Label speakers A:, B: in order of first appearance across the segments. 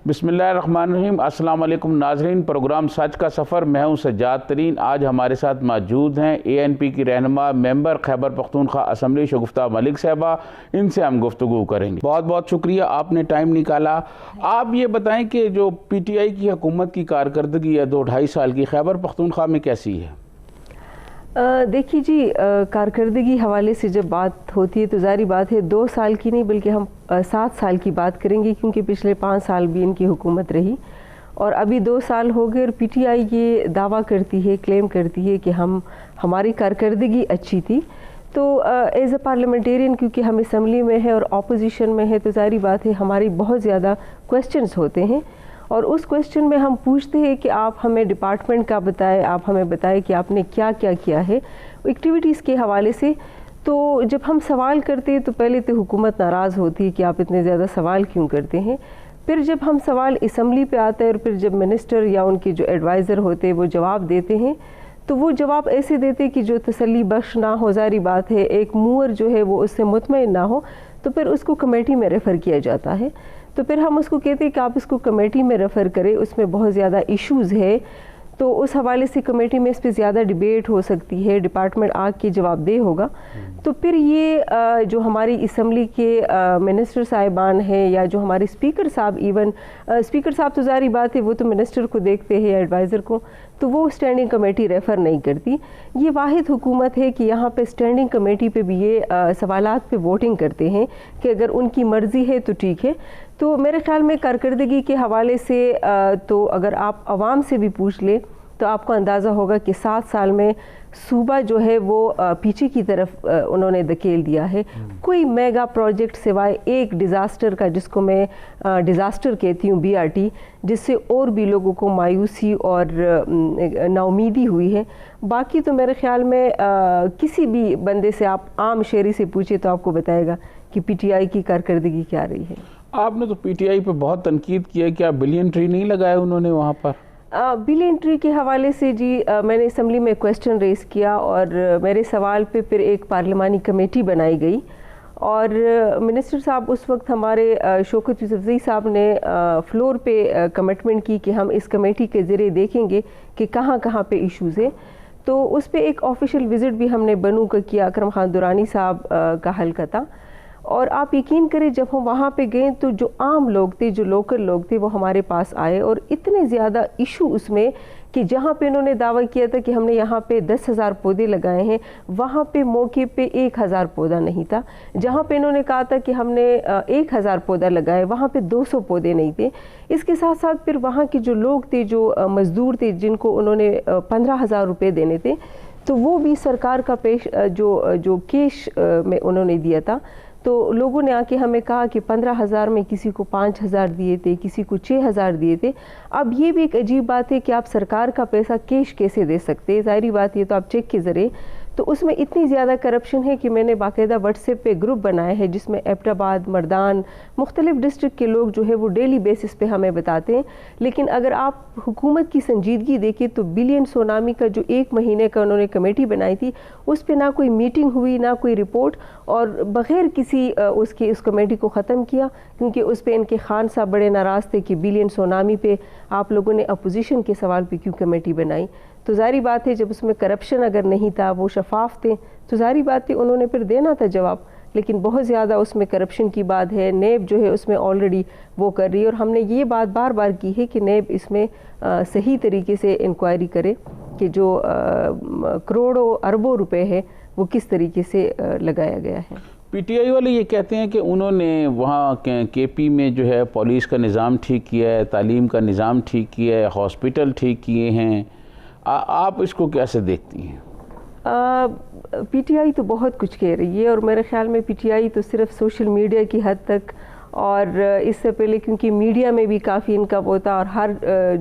A: بسم اللہ الرحمن الرحیم۔ السلام علیکم ناظرین، پروگرام سچ کا سفر، میں ہوں سجاد ترین۔ آج ہمارے ساتھ موجود ہیں ANP کی رہنما ممبر خیبر پختونخوا اسمبلی شگفتہ ملک صاحبہ، ان سے ہم گفتگو کریں گے۔ بہت بہت شکریہ، آپ نے ٹائم نکالا۔ آپ یہ بتائیں کہ جو PTI کی حکومت کی کارکردگی ہے 2-2.5 سال کی، خیبر پختونخوا میں کیسی ہے؟
B: دیکھیے جی، کارکردگی حوالے سے جب بات ہوتی ہے تو ظاہری بات ہے 2 سال کی نہیں بلکہ ہم 7 سال کی بات کریں گے، کیونکہ پچھلے 5 سال بھی ان کی حکومت رہی اور ابھی 2 سال ہو گئے، اور PTI یہ دعویٰ کرتی ہے، کلیم کرتی ہے کہ ہماری کارکردگی اچھی تھی۔ تو ایز اے پارلیمنٹیرین، کیونکہ ہم اسمبلی میں ہیں اور اپوزیشن میں ہے، تو ظاہری بات ہے ہماری بہت زیادہ کویسچنز ہوتے ہیں، اور اس کویسچن میں ہم پوچھتے ہیں کہ آپ ہمیں ڈپارٹمنٹ کا بتائیں، آپ ہمیں بتائیں کہ آپ نے کیا کیا کیا ہے ایکٹیویٹیز کے حوالے سے۔ تو جب ہم سوال کرتے ہیں تو پہلے تو حکومت ناراض ہوتی ہے کہ آپ اتنے زیادہ سوال کیوں کرتے ہیں، پھر جب ہم سوال اسمبلی پہ آتا ہے اور پھر جب منسٹر یا ان کے جو ایڈوائزر ہوتے ہیں وہ جواب دیتے ہیں تو وہ جواب ایسے دیتے کہ جو تسلی بخش نہ ہو۔ ظاہری بات ہے ایک موور جو ہے وہ اس سے مطمئن نہ ہو، تو پھر اس کو کمیٹی میں ریفر کیا جاتا ہے۔ تو پھر ہم اس کو کہتے ہیں کہ آپ اس کو کمیٹی میں ریفر کریں، اس میں بہت زیادہ ایشوز ہے، تو اس حوالے سے کمیٹی میں اس پہ زیادہ ڈیبیٹ ہو سکتی ہے، ڈپارٹمنٹ آ کے جواب دہ ہوگا۔ تو پھر یہ جو ہماری اسمبلی کے منسٹر صاحبان ہیں یا جو ہمارے اسپیکر صاحب، ایون اسپیکر صاحب تو ظاہری بات ہے وہ تو منسٹر کو دیکھتے ہیں یا ایڈوائزر کو، تو وہ اسٹینڈنگ کمیٹی ریفر نہیں کرتی۔ یہ واحد حکومت ہے کہ یہاں پہ اسٹینڈنگ کمیٹی پہ بھی یہ سوالات پہ ووٹنگ کرتے ہیں کہ اگر ان کی مرضی ہے تو ٹھیک ہے۔ تو میرے خیال میں کارکردگی کے حوالے سے تو اگر آپ عوام سے بھی پوچھ لیں تو آپ کو اندازہ ہوگا کہ 7 سال میں صوبہ جو ہے وہ پیچھے کی طرف انہوں نے دھکیل دیا ہے۔ کوئی میگا پروجیکٹ سوائے ایک ڈیزاسٹر کا، جس کو میں ڈیزاسٹر کہتی ہوں BRT، جس سے اور بھی لوگوں کو مایوسی اور ناامیدی ہوئی ہے، باقی تو میرے خیال میں کسی بھی بندے سے آپ عام شہری سے پوچھے تو آپ کو بتائے گا کہ PTI کی کارکردگی کیا رہی ہے۔
A: آپ نے تو PTI پہ بہت تنقید کیا کہ بلین ٹری نہیں لگائے انہوں نے وہاں پر۔
B: بلین ٹری کے حوالے سے جی میں نے اسمبلی میں کویسچن ریز کیا اور میرے سوال پہ پھر ایک پارلیمانی کمیٹی بنائی گئی، اور منسٹر صاحب اس وقت ہمارے شوکت یوسفزئی صاحب نے فلور پہ کمٹمنٹ کی کہ ہم اس کمیٹی کے ذریعے دیکھیں گے کہ کہاں کہاں پہ ایشوز ہیں۔ تو اس پہ ایک آفیشیل وزٹ بھی ہم نے بنو کا کیا، اکرم خان درانی صاحب کا حلقہ تھا، اور آپ یقین کریں جب ہم وہاں پہ گئے تو جو عام لوگ تھے، جو لوکل لوگ تھے، وہ ہمارے پاس آئے، اور اتنے زیادہ ایشو اس میں کہ جہاں پہ انہوں نے دعویٰ کیا تھا کہ ہم نے یہاں پہ 10,000 پودے لگائے ہیں، وہاں پہ موقع پہ 1,000 پودا نہیں تھا۔ جہاں پہ انہوں نے کہا تھا کہ ہم نے 1,000 پودا لگائے، وہاں پہ 200 پودے نہیں تھے۔ اس کے ساتھ ساتھ پھر وہاں کے جو لوگ تھے، جو مزدور تھے، جن کو انہوں نے 15,000 روپے دینے تھے، تو وہ بھی سرکار کا جو کیش میں انہوں نے دیا تھا۔ تو لوگوں نے آ کے ہمیں کہا کہ 15,000 میں کسی کو 5,000 دیے تھے، کسی کو 6,000 دیے تھے۔ اب یہ بھی ایک عجیب بات ہے کہ آپ سرکار کا پیسہ کیش کیسے دے سکتے؟ ظاہری بات یہ تو آپ چیک کے ذریعے، تو اس میں اتنی زیادہ کرپشن ہے کہ میں نے باقاعدہ واٹس ایپ پہ گروپ بنایا ہے جس میں ایبٹ آباد، مردان، مختلف ڈسٹرکٹ کے لوگ جو ہے وہ ڈیلی بیسس پہ ہمیں بتاتے ہیں۔ لیکن اگر آپ حکومت کی سنجیدگی دیکھیں تو بلین سونامی کا جو 1 مہینے کا انہوں نے کمیٹی بنائی تھی، اس پہ نہ کوئی میٹنگ ہوئی، نہ کوئی رپورٹ، اور بغیر کسی اس کمیٹی کو ختم کیا، کیونکہ اس پہ ان کے خان صاحب بڑے ناراض تھے کہ بلین سونامی پہ آپ لوگوں نے اپوزیشن کے سوال پہ کیوں کمیٹی بنائی۔ تو ظاہری بات ہے جب اس میں کرپشن اگر نہیں تھا، وہ شفاف تھے، تو ظاہری بات ہے انہوں نے پھر دینا تھا جواب۔ لیکن بہت زیادہ اس میں کرپشن کی بات ہے، نیب جو ہے اس میں آلریڈی وہ کر رہی ہے، اور ہم نے یہ بات بار بار کی ہے کہ نیب اس میں صحیح طریقے سے انکوائری کرے کہ جو کروڑوں اربوں روپے ہے وہ کس طریقے سے لگایا گیا ہے۔
A: PTI والے یہ کہتے ہیں کہ انہوں نے وہاں KP میں جو ہے پولیس کا نظام ٹھیک کیا ہے، تعلیم کا نظام ٹھیک کیا ہے، ہاسپٹل ٹھیک کیے ہیں، آپ اس کو کیسے دیکھتی ہیں؟
B: PTI تو بہت کچھ کہہ رہی ہے، اور میرے خیال میں PTI تو صرف سوشل میڈیا کی حد تک، اور اس سے پہلے کیونکہ میڈیا میں بھی کافی ان کا وہ تھا، اور ہر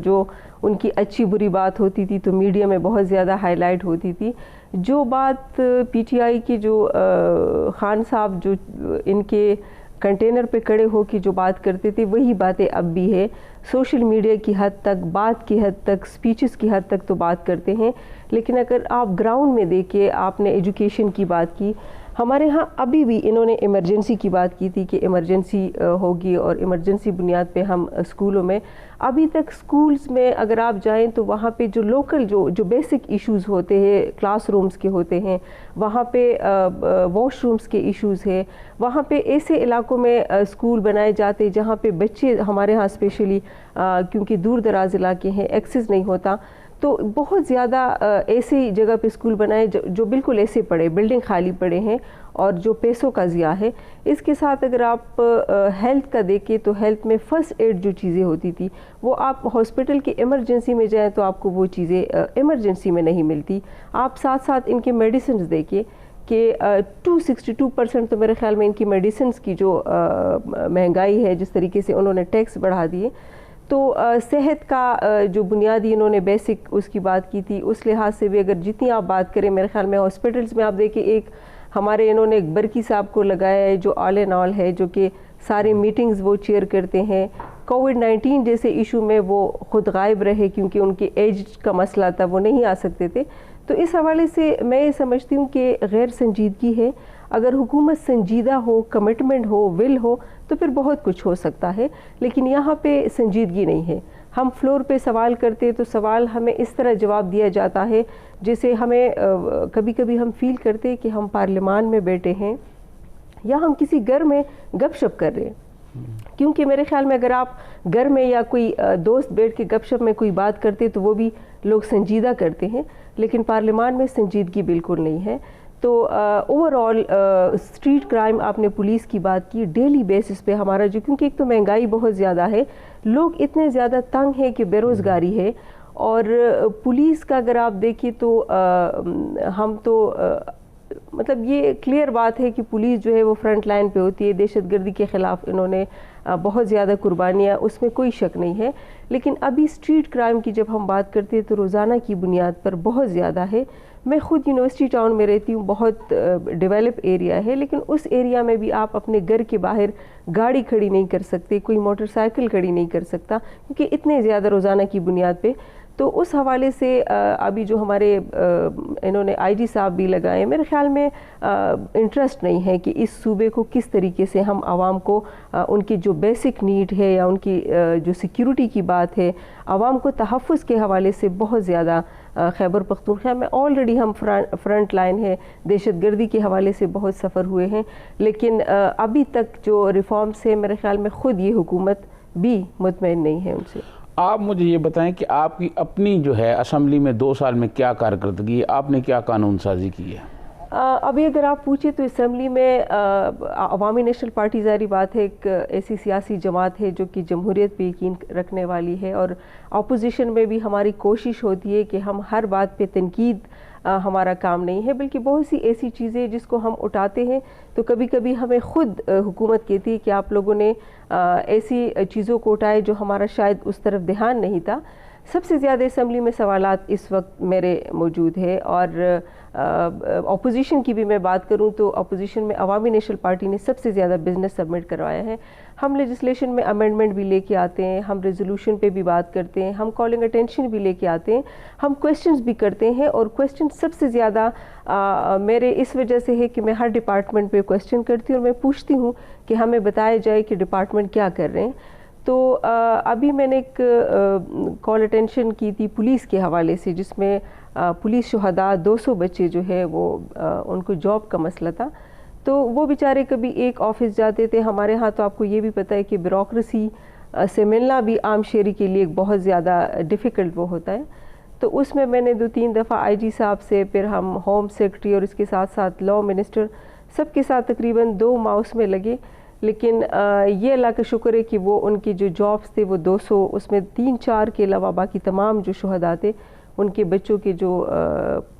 B: جو ان کی اچھی بری بات ہوتی تھی تو میڈیا میں بہت زیادہ ہائی لائٹ ہوتی تھی۔ جو بات PTI کے جو خان صاحب جو ان کے کنٹینر پہ کھڑے ہو کے جو بات کرتے تھے، وہی باتیں اب بھی ہے۔ سوشل میڈیا کی حد تک، بات کی حد تک، سپیچز کی حد تک تو بات کرتے ہیں، لیکن اگر آپ گراؤنڈ میں دیکھیں، آپ نے ایجوکیشن کی بات کی، ہمارے ہاں ابھی بھی انہوں نے ایمرجنسی کی بات کی تھی کہ ایمرجنسی ہوگی اور ایمرجنسی بنیاد پہ ہم اسکولوں میں، ابھی تک اسکولز میں اگر آپ جائیں تو وہاں پہ جو لوکل جو بیسک ایشوز ہوتے ہیں کلاس رومز کے ہوتے ہیں، وہاں پہ واش رومز کے ایشوز ہیں، وہاں پہ ایسے علاقوں میں اسکول بنائے جاتے جہاں پہ بچے ہمارے ہاں اسپیشلی کیونکہ دور دراز علاقے ہیں ایکسیس نہیں ہوتا، تو بہت زیادہ ایسی جگہ پہ اسکول بنائے جو بالکل ایسے پڑے، بلڈنگ خالی پڑے ہیں اور جو پیسوں کا ضیاع ہے۔ اس کے ساتھ اگر آپ ہیلتھ کا دیکھیں تو ہیلتھ میں فرسٹ ایڈ جو چیزیں ہوتی تھی وہ آپ ہاسپٹل کے ایمرجنسی میں جائیں تو آپ کو وہ چیزیں ایمرجنسی میں نہیں ملتی۔ آپ ساتھ ساتھ ان کے میڈیسنز دیکھیں کہ 262% تو میرے خیال میں ان کی میڈیسنز کی جو مہنگائی ہے، جس طریقے سے انہوں نے ٹیکس بڑھا دیے، تو صحت کا جو بنیادی انہوں نے بیسک اس کی بات کی تھی، اس لحاظ سے بھی اگر جتنی آپ بات کریں میرے خیال میں ہاسپٹلز میں آپ دیکھیں، ایک ہمارے انہوں نے ایک برکی صاحب کو لگایا ہے جو آل ان آل ہے، جو کہ سارے میٹنگز وہ چیئر کرتے ہیں۔ کووڈ-19 جیسے ایشو میں وہ خود غائب رہے کیونکہ ان کے ایج کا مسئلہ تھا، وہ نہیں آ سکتے تھے۔ تو اس حوالے سے میں یہ سمجھتی ہوں کہ غیر سنجیدگی ہے۔ اگر حکومت سنجیدہ ہو، کمٹمنٹ ہو، ول ہو تو پھر بہت کچھ ہو سکتا ہے، لیکن یہاں پہ سنجیدگی نہیں ہے۔ ہم فلور پہ سوال کرتے تو سوال ہمیں اس طرح جواب دیا جاتا ہے جیسے ہمیں کبھی کبھی ہم فیل کرتے کہ ہم پارلیمان میں بیٹھے ہیں یا ہم کسی گھر میں گپ شپ کر رہے ہیں، کیونکہ میرے خیال میں اگر آپ گھر میں یا کوئی دوست بیٹھ کے گپ شپ میں کوئی بات کرتے تو وہ بھی لوگ سنجیدہ کرتے ہیں، لیکن پارلیمان میں سنجیدگی بالکل نہیں ہے۔ تو اوور آل اسٹریٹ کرائم، آپ نے پولیس کی بات کی، ڈیلی بیسس پہ ہمارا جو، کیونکہ ایک تو مہنگائی بہت زیادہ ہے، لوگ اتنے زیادہ تنگ ہیں کہ بے روزگاری ہے، اور پولیس کا اگر آپ دیکھیں تو ہم تو مطلب یہ کلیئر بات ہے کہ پولیس جو ہے وہ فرنٹ لائن پہ ہوتی ہے، دہشت گردی کے خلاف انہوں نے بہت زیادہ قربانیاں، اس میں کوئی شک نہیں ہے، لیکن ابھی اسٹریٹ کرائم کی جب ہم بات کرتے ہیں تو روزانہ کی بنیاد پر بہت زیادہ ہے۔ میں خود یونیورسٹی ٹاؤن میں رہتی ہوں، بہت ڈیولپ ایریا ہے، لیکن اس ایریا میں بھی آپ اپنے گھر کے باہر گاڑی کھڑی نہیں کر سکتے، کوئی موٹر سائیکل کھڑی نہیں کر سکتا، کیونکہ اتنے زیادہ روزانہ کی بنیاد پہ۔ تو اس حوالے سے ابھی جو ہمارے انہوں نے آئی جی صاحب بھی لگائے، میرے خیال میں انٹرسٹ نہیں ہے کہ اس صوبے کو کس طریقے سے ہم عوام کو ان کی جو بیسک نیڈ ہے یا ان کی جو سیکیورٹی کی بات ہے، عوام کو تحفظ کے حوالے سے بہت زیادہ خیبر پختونخوا میں آلریڈی ہم فرنٹ لائن ہے، دہشت گردی کے حوالے سے بہت سفر ہوئے ہیں، لیکن ابھی تک جو ریفارمز ہیں میرے خیال میں خود یہ حکومت بھی مطمئن نہیں ہے ان سے۔
A: آپ مجھے یہ بتائیں کہ آپ کی اپنی جو ہے اسمبلی میں 2 سال میں کیا کارکردگی ہے، آپ نے کیا قانون سازی کی ہے؟
B: ابھی اگر آپ پوچھیں تو اسمبلی میں عوامی نیشنل پارٹی ظاہری بات ہے ایک ایسی سیاسی جماعت ہے جو کہ جمہوریت پہ یقین رکھنے والی ہے، اور اپوزیشن میں بھی ہماری کوشش ہوتی ہے کہ ہم ہر بات پہ تنقید ہمارا کام نہیں ہے، بلکہ بہت سی ایسی چیزیں جس کو ہم اٹھاتے ہیں تو کبھی کبھی ہمیں خود حکومت کہتی ہے کہ آپ لوگوں نے ایسی چیزوں کو اٹھائے جو ہمارا شاید اس طرف دھیان نہیں تھا۔ سب سے زیادہ اسمبلی میں سوالات اس وقت میرے موجود ہے، اور اپوزیشن کی بھی میں بات کروں تو اپوزیشن میں عوامی نیشنل پارٹی نے سب سے زیادہ بزنس سبمٹ کروایا ہے۔ ہم لیجسلیشن میں امینڈمنٹ بھی لے کے آتے ہیں، ہم ریزولوشن پہ بھی بات کرتے ہیں، ہم کالنگ اٹینشن بھی لے کے آتے ہیں، ہم کویسچنز بھی کرتے ہیں، اور کویسچن سب سے زیادہ میرے اس وجہ سے ہے کہ میں ہر ڈپارٹمنٹ پہ کویسچن کرتی ہوں اور میں پوچھتی ہوں کہ ہمیں بتایا جائے کہ ڈپارٹمنٹ کیا کر رہے ہیں۔ تو ابھی میں نے ایک کال اٹینشن کی تھی پولیس کے حوالے سے، جس میں پولیس شہداء 200 بچے جو ہے وہ ان کو جاب کا مسئلہ تھا، تو وہ بیچارے کبھی ایک آفس جاتے تھے، ہمارے ہاں تو آپ کو یہ بھی پتہ ہے کہ بیوروکریسی سے ملنا بھی عام شہری کے لیے ایک بہت زیادہ ڈیفیکلٹ وہ ہوتا ہے۔ تو اس میں نے 2-3 دفعہ آئی جی صاحب سے، پھر ہم ہوم سیکرٹری اور اس کے ساتھ ساتھ لاء منسٹر، سب کے ساتھ تقریباً 2 ماہ اس میں لگے، لیکن یہ اللہ کا شکر ہے کہ وہ ان کی جو جابس تھے وہ 200، اس میں 3-4 کے علاوہ باقی تمام جو شہداء تھے ان کے بچوں کے جو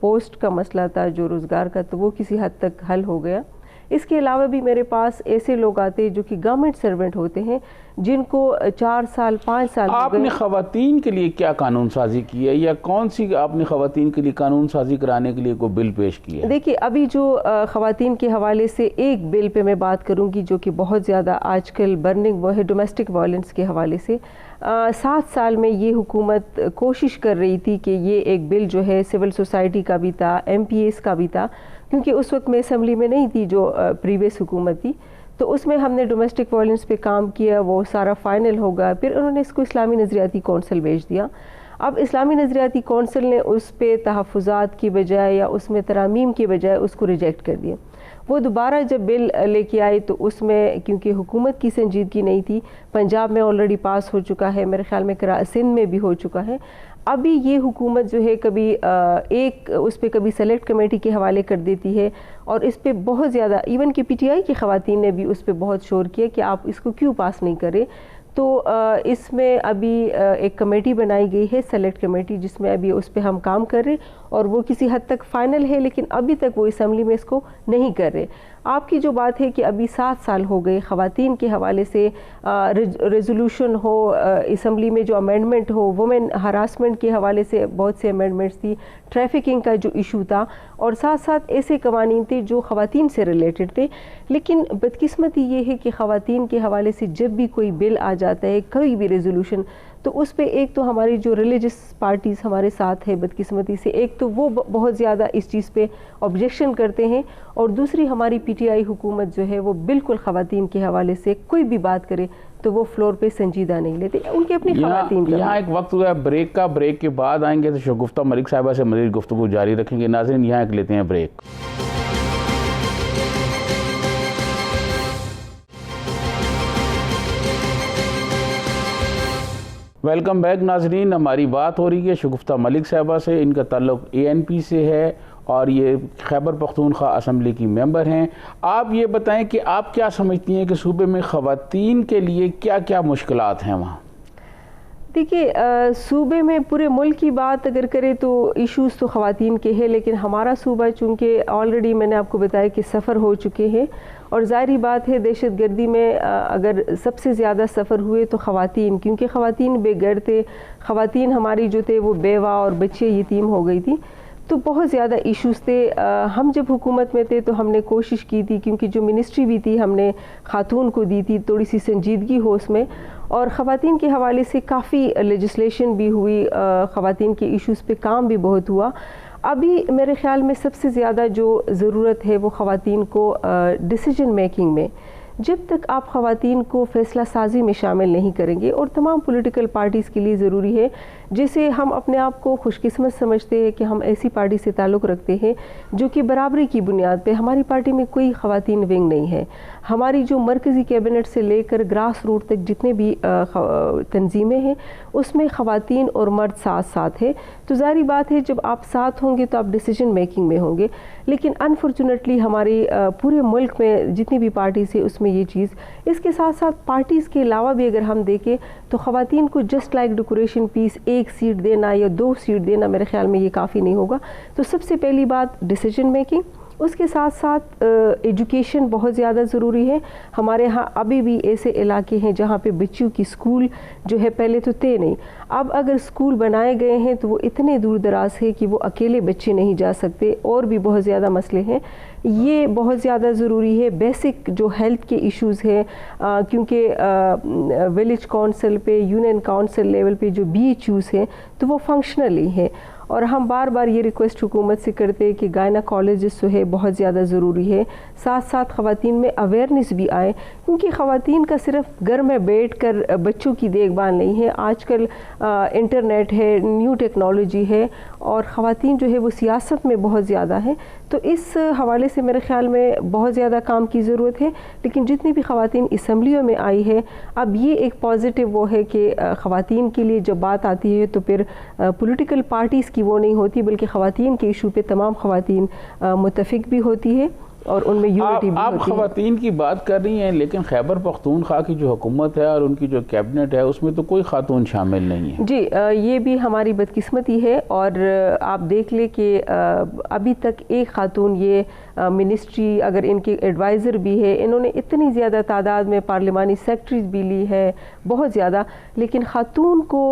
B: پوسٹ کا مسئلہ تھا، جو روزگار کا، تو وہ کسی حد تک حل ہو گیا۔ اس کے علاوہ بھی میرے پاس ایسے لوگ آتے جو کہ گورنمنٹ سرونٹ ہوتے ہیں، جن کو 4 سال 5 سال ہو گئے۔
A: آپ نے خواتین کے لیے کیا قانون سازی کی ہے، یا کون سی آپ نے خواتین کے لیے قانون سازی کرانے کے لیے کوئی بل پیش کی ہے؟
B: دیکھیے، ابھی جو خواتین کے حوالے سے ایک بل پہ میں بات کروں گی جو کہ بہت زیادہ آج کل برننگ وہ ہے، ڈومیسٹک وائلنس کے حوالے سے 7 سال میں یہ حکومت کوشش کر رہی تھی کہ یہ ایک بل جو ہے سول سوسائٹی کا بھی تھا، ایم پی ایس کا بھی تھا، کیونکہ اس وقت میں اسمبلی میں نہیں تھی جو پریویس حکومت تھی، تو اس میں ہم نے ڈومیسٹک وائلنس پہ کام کیا، وہ سارا فائنل ہو گیا، پھر انہوں نے اس کو اسلامی نظریاتی کونسل بھیج دیا۔ اب اسلامی نظریاتی کونسل نے اس پہ تحفظات کی بجائے یا اس میں ترامیم کی بجائے اس کو ریجیکٹ کر دیا۔ وہ دوبارہ جب بل لے کے آئے تو اس میں کیونکہ حکومت کی سنجیدگی نہیں تھی، پنجاب میں آلریڈی پاس ہو چکا ہے، میرے خیال میں سندھ میں بھی ہو چکا ہے، ابھی یہ حکومت جو ہے کبھی اس پہ کبھی سلیکٹ کمیٹی کے حوالے کر دیتی ہے، اور اس پہ بہت زیادہ ایون کہ پی ٹی آئی کی خواتین نے بھی اس پہ بہت شور کیا کہ آپ اس کو کیوں پاس نہیں کرے۔ تو اس میں ابھی ایک کمیٹی بنائی گئی ہے، سلیکٹ کمیٹی، جس میں ابھی اس پہ ہم کام کر رہے، اور وہ کسی حد تک فائنل ہے، لیکن ابھی تک وہ اسمبلی میں اس کو نہیں کر رہے۔ آپ کی جو بات ہے کہ ابھی 7 سال ہو گئے خواتین کے حوالے سے ریزولوشن ہو، اسمبلی میں جو امینڈمنٹ ہو، وومن ہراسمنٹ کے حوالے سے بہت سے امینڈمنٹس تھی، ٹریفکنگ کا جو ایشو تھا، اور ساتھ ساتھ ایسے قوانین تھے جو خواتین سے ریلیٹڈ تھے، لیکن بدقسمتی یہ ہے کہ خواتین کے حوالے سے جب بھی کوئی بل آ جاتا ہے، کوئی بھی ریزولوشن، تو اس پہ ایک تو ہماری جو ریلیجس پارٹیز ہمارے ساتھ ہے بدقسمتی سے، ایک تو وہ بہت زیادہ اس چیز پہ آبجیکشن کرتے ہیں، اور دوسری ہماری پی ٹی آئی حکومت جو ہے وہ بالکل خواتین کے حوالے سے کوئی بھی بات کرے تو وہ فلور پہ سنجیدہ نہیں لیتے، ان کے اپنی خواتین کا۔
A: یہاں ایک وقت ہوا ہے بریک کا، بریک کے بعد آئیں گے تو شگفتہ ملک صاحبہ سے مزید گفتگو جاری رکھیں گے۔ ناظرین یہاں ایک لیتے ہیں بریک۔ ویلکم بیک ناظرین، ہماری بات ہو رہی ہے شگفتہ ملک صاحبہ سے، ان کا تعلق اے این پی سے ہے اور یہ خیبر پختونخوا اسمبلی کی ممبر ہیں۔ آپ یہ بتائیں کہ آپ کیا سمجھتی ہیں کہ صوبے میں خواتین کے لیے کیا کیا مشکلات ہیں وہاں؟
B: دیکھیے، صوبے میں پورے ملک کی بات اگر کرے تو ایشوز تو خواتین کے ہیں، لیکن ہمارا صوبہ چونکہ آلریڈی میں نے آپ کو بتایا کہ سفر ہو چکے ہیں، اور ظاہری بات ہے دہشت گردی میں اگر سب سے زیادہ سفر ہوئے تو خواتین، کیونکہ خواتین بے گھر تھے، خواتین ہماری جو تھے وہ بیوہ اور بچے یتیم ہو گئی تھی، تو بہت زیادہ ایشوز تھے۔ ہم جب حکومت میں تھے تو ہم نے کوشش کی تھی، کیونکہ جو منسٹری بھی تھی ہم نے خاتون کو دی تھی، تھوڑی سی سنجیدگی ہو اس میں، اور خواتین کے حوالے سے کافی لیجسلیشن بھی ہوئی، خواتین کے ایشوز پہ کام بھی بہت ہوا۔ ابھی میرے خیال میں سب سے زیادہ جو ضرورت ہے وہ خواتین کو ڈیسیجن میکنگ میں، جب تک آپ خواتین کو فیصلہ سازی میں شامل نہیں کریں گے، اور تمام پولیٹیکل پارٹیز کے لیے ضروری ہے، جسے ہم اپنے آپ کو خوش قسمت سمجھتے ہیں کہ ہم ایسی پارٹی سے تعلق رکھتے ہیں جو کہ برابری کی بنیاد پہ، ہماری پارٹی میں کوئی خواتین ونگ نہیں ہے، ہماری جو مرکزی کیبنٹ سے لے کر گراس روٹ تک جتنے بھی تنظیمیں ہیں اس میں خواتین اور مرد ساتھ ساتھ ہے، تو ظاہری بات ہے جب آپ ساتھ ہوں گے تو آپ ڈیسیجن میکنگ میں ہوں گے، لیکن انفارچونیٹلی ہماری پورے ملک میں جتنی بھی پارٹیز ہے اس میں یہ چیز، اس کے ساتھ ساتھ پارٹیز کے علاوہ بھی اگر ہم دیکھیں تو خواتین کو جسٹ لائک ڈیکوریشن پیس 1 سیٹ دینا یا 2 سیٹ دینا میرے خیال میں یہ کافی نہیں ہوگا۔ تو سب سے پہلی بات ڈیسیجن میکنگ، اس کے ساتھ ساتھ ایجوکیشن بہت زیادہ ضروری ہے۔ ہمارے ہاں ابھی بھی ایسے علاقے ہیں جہاں پہ بچیوں کی سکول جو ہے پہلے تو تھے نہیں، اب اگر سکول بنائے گئے ہیں تو وہ اتنے دور دراز ہے کہ وہ اکیلے بچے نہیں جا سکتے، اور بھی بہت زیادہ مسئلے ہیں، یہ بہت زیادہ ضروری ہے۔ بیسک جو ہیلتھ کے ایشوز ہیں، کیونکہ ولیج کونسل پہ، یونین کونسل لیول پہ جو بی ایچ یوز ہیں تو وہ فنکشنلی ہیں، اور ہم بار بار یہ ریکویسٹ حکومت سے کرتے ہیں کہ گائناکالوجسٹ جو ہے بہت زیادہ ضروری ہے، ساتھ ساتھ خواتین میں اویئرنیس بھی آئے، کیونکہ خواتین کا صرف گھر میں بیٹھ کر بچوں کی دیکھ بھال نہیں ہے، آج کل انٹرنیٹ ہے، نیو ٹیکنالوجی ہے، اور خواتین جو ہے وہ سیاست میں بہت زیادہ ہے، تو اس حوالے سے میرے خیال میں بہت زیادہ کام کی ضرورت ہے۔ لیکن جتنی بھی خواتین اسمبلیوں میں آئی ہے، اب یہ ایک پازیٹیو وہ ہے کہ خواتین کے لیے جب بات آتی ہے تو پھر پولیٹیکل پارٹیز کی وہ نہیں ہوتی، بلکہ خواتین کے ایشو پہ تمام خواتین متفق بھی ہوتی ہے، اور ان میں یونٹی بھی ہوتی ہے۔
A: آپ خواتین کی بات کر رہی ہیں، لیکن خیبر پختونخوا کی جو حکومت ہے اور ان کی جو کیبنٹ ہے اس میں تو کوئی خاتون شامل نہیں ہے۔
B: جی، یہ بھی ہماری بدقسمتی ہے، اور آپ دیکھ لیں کہ ابھی تک ایک خاتون یہ منسٹری، اگر ان کے ایڈوائزر بھی ہے، انہوں نے اتنی زیادہ تعداد میں پارلیمانی سیکٹریز بھی لی ہے بہت زیادہ، لیکن خاتون کو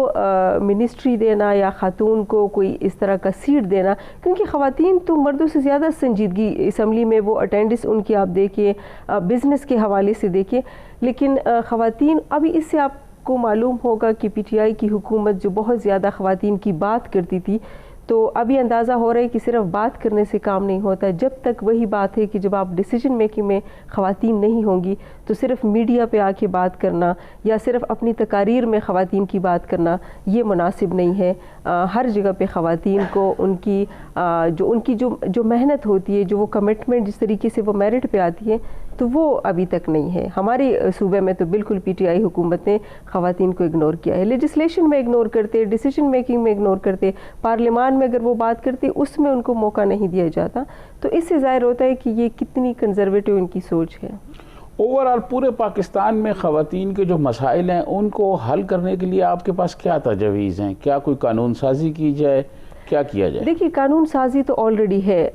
B: منسٹری دینا یا خاتون کو کوئی اس طرح کا سیٹ دینا، کیونکہ خواتین تو مردوں سے زیادہ سنجیدگی اسمبلی میں وہ اٹینڈنس ان کی آپ دیکھیں، بزنس کے حوالے سے دیکھیں، لیکن خواتین ابھی اس سے آپ کو معلوم ہوگا کہ پی ٹی آئی کی حکومت جو بہت زیادہ خواتین کی بات کرتی تھی، تو ابھی اندازہ ہو رہا ہے کہ صرف بات کرنے سے کام نہیں ہوتا، جب تک وہی بات ہے کہ جب آپ ڈیسیجن میکنگ میں خواتین نہیں ہوں گی تو صرف میڈیا پہ آ کے بات کرنا یا صرف اپنی تقاریر میں خواتین کی بات کرنا یہ مناسب نہیں ہے۔ ہر جگہ پہ خواتین کو ان کی جو محنت ہوتی ہے، جو وہ کمٹمنٹ جس طریقے سے وہ میرٹ پہ آتی ہے، تو وہ ابھی تک نہیں ہے۔ ہمارے صوبے میں تو بالکل پی ٹی آئی حکومت نے خواتین کو اگنور کیا ہے، لیجسلیشن میں اگنور کرتے، ڈیسیجن میکنگ میں اگنور کرتے، پارلیمان میں اگر وہ بات کرتے اس میں ان کو موقع نہیں دیا جاتا۔ تو اس سے ظاہر ہوتا ہے کہ یہ کتنی کنزرویٹو ان کی سوچ ہے۔
A: اوورآل پورے پاکستان میں خواتین کے جو مسائل ہیں ان کو حل کرنے کے لیے آپ کے پاس کیا تجاویز ہیں؟ کیا کوئی قانون سازی کی جائے، کیا کیا جائے؟
B: دیکھیے، قانون سازی تو آلریڈی ہے۔